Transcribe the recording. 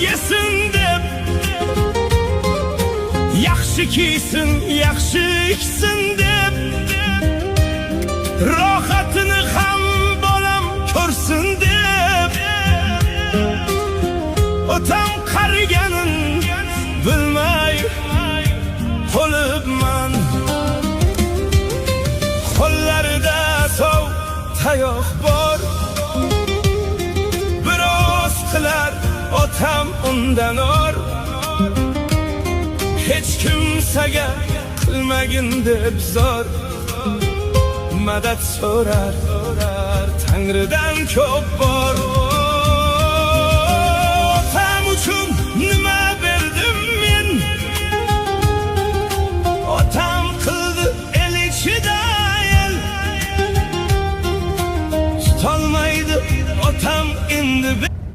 yesin deb, yaxshi kiysin, yaxshi ichsin deb, rohatini ham bolam ko'rsin deb, otam qariganin bilmay qolibman. Qo'llarida sov tayoq bor, biroz qilar otam undan or. Hech kimsaga qilmagin deb zor, madad so'rar Tangridan ko'p bor.